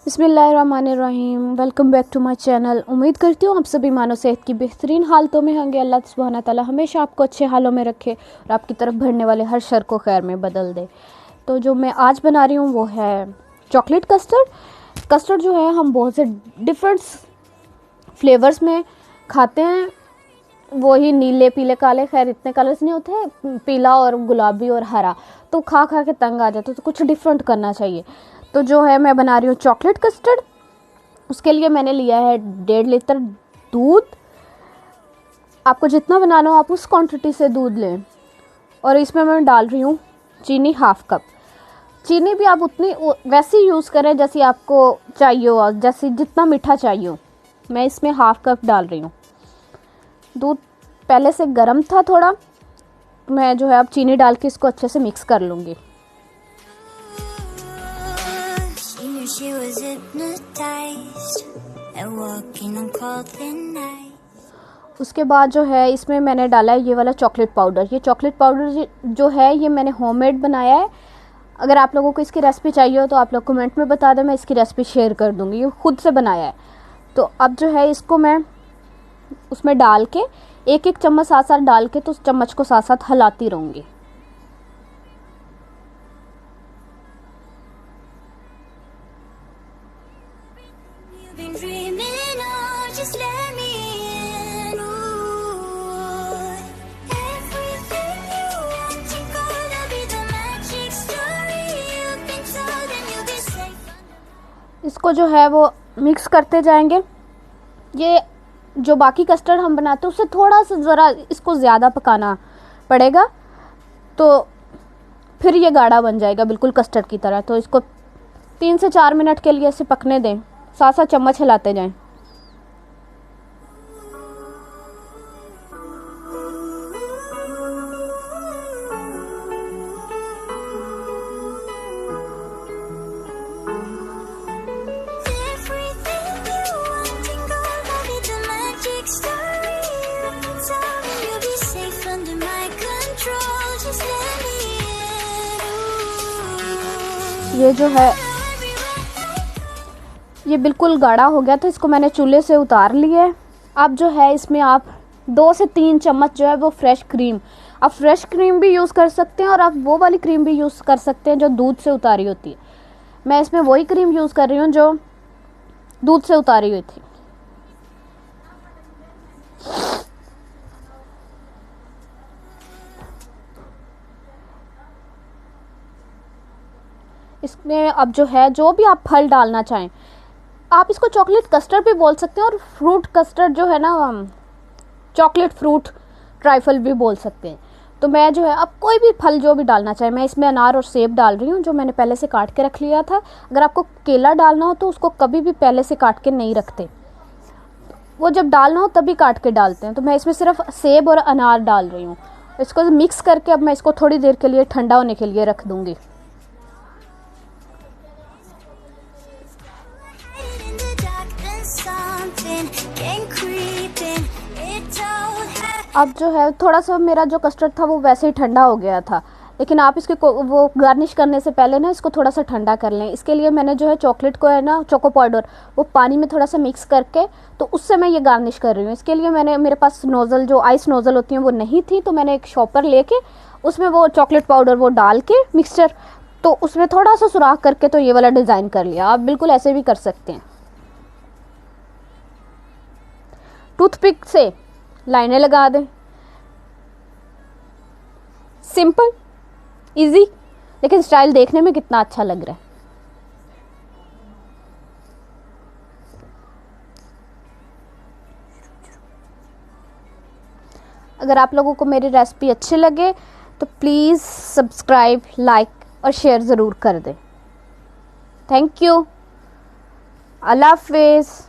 बिस्मिल्लाहिर्रहमानिर्रहीम। Welcome back to my channel. उम्मीद करती हूँ आप सभी मानव सेहत की बेहतरीन हालतों में होंगे। अल्लाह सुब्हाना ताला हमेशा आपको अच्छे हालों में रखे और आपकी तरफ बढ़ने वाले हर शर को खैर में बदल दे। तो जो मैं आज बना रही हूँ वो है चॉकलेट कस्टर्ड। कस्टर्ड जो है हम बहुत से डिफरेंट फ्लेवर्स में खाते हैं। वही नीले पीले काले, खैर इतने कलर्स नहीं होते हैं, पीला और गुलाबी और हरा, तो खा खा के तंग आ जाते, तो कुछ डिफरेंट करना चाहिए। तो जो है मैं बना रही हूँ चॉकलेट कस्टर्ड। उसके लिए मैंने लिया है 1.5 लीटर दूध। आपको जितना बनाना हो आप उस क्वांटिटी से दूध लें। और इसमें मैं डाल रही हूँ चीनी, हाफ कप। चीनी भी आप उतनी वैसी यूज़ करें जैसी आपको चाहिए हो, जैसे जितना मीठा चाहिए हो। मैं इसमें हाफ कप डाल रही हूँ। दूध पहले से गर्म था थोड़ा, मैं जो है अब चीनी डाल के इसको अच्छे से मिक्स कर लूँगी। उसके बाद जो है इसमें मैंने डाला है ये वाला चॉकलेट पाउडर। ये चॉकलेट पाउडर जो है ये मैंने होममेड बनाया है। अगर आप लोगों को इसकी रेसिपी चाहिए हो तो आप लोग कमेंट में बता दें, मैं इसकी रेसिपी शेयर कर दूँगी। ये खुद से बनाया है। तो अब जो है इसको मैं उसमें डाल के एक एक चम्मच साथ साथ डाल के, तो उस चम्मच को साथ साथ हिलाती रहूँगी। इसको जो है वो मिक्स करते जाएंगे। ये जो बाकी कस्टर्ड हम बनाते हैं उससे थोड़ा सा ज़रा इसको ज़्यादा पकाना पड़ेगा, तो फिर ये गाढ़ा बन जाएगा बिल्कुल कस्टर्ड की तरह। तो इसको 3 से 4 मिनट के लिए ऐसे पकने दें, साथ साथ चम्मच हिलाते जाएं। ये जो है ये बिल्कुल गाढ़ा हो गया, तो इसको मैंने चूल्हे से उतार लिया है। अब जो है इसमें आप 2 से 3 चम्मच जो है वो फ्रेश क्रीम, आप फ्रेश क्रीम भी यूज़ कर सकते हैं और आप वो वाली क्रीम भी यूज़ कर सकते हैं जो दूध से उतारी होती है। मैं इसमें वही क्रीम यूज़ कर रही हूँ जो दूध से उतारी हुई थी। इसमें अब जो है जो भी आप फल डालना चाहें, आप इसको चॉकलेट कस्टर्ड भी बोल सकते हैं और फ्रूट कस्टर्ड जो है ना, चॉकलेट फ्रूट ट्राइफल भी बोल सकते हैं। तो मैं जो है अब कोई भी फल जो भी डालना चाहे, मैं इसमें अनार और सेब डाल रही हूँ जो मैंने पहले से काट के रख लिया था। अगर आपको केला डालना हो तो उसको कभी भी पहले से काट के नहीं रखते, वो जब डालना हो तभी काट के डालते हैं। तो मैं इसमें सिर्फ सेब और अनार डाल रही हूँ। इसको मिक्स करके अब मैं इसको थोड़ी देर के लिए ठंडा होने के लिए रख दूँगी। अब जो है थोड़ा सा मेरा जो कस्टर्ड था वो वैसे ही ठंडा हो गया था, लेकिन आप इसके वो गार्निश करने से पहले ना इसको थोड़ा सा ठंडा कर लें। इसके लिए मैंने जो है चॉकलेट को है ना, चोको पाउडर, वो पानी में थोड़ा सा मिक्स करके तो उससे मैं ये गार्निश कर रही हूँ। इसके लिए मेरे पास नोज़ल, जो आइस नोज़ल होती हैं वो नहीं थी, तो मैंने एक शॉपर लेके उसमें वो चॉकलेट पाउडर वो डाल के मिक्सचर, तो उसमें थोड़ा सा सुराख करके तो ये वाला डिज़ाइन कर लिया। आप बिल्कुल ऐसे भी कर सकते हैं। टूथपिक से लाइनें लगा दें। सिंपल, इजी, लेकिन स्टाइल देखने में कितना अच्छा लग रहा है। अगर आप लोगों को मेरी रेसिपी अच्छी लगे तो प्लीज़ सब्सक्राइब, लाइक और शेयर ज़रूर कर दें। Thank you. अल्लाह हाफिज़।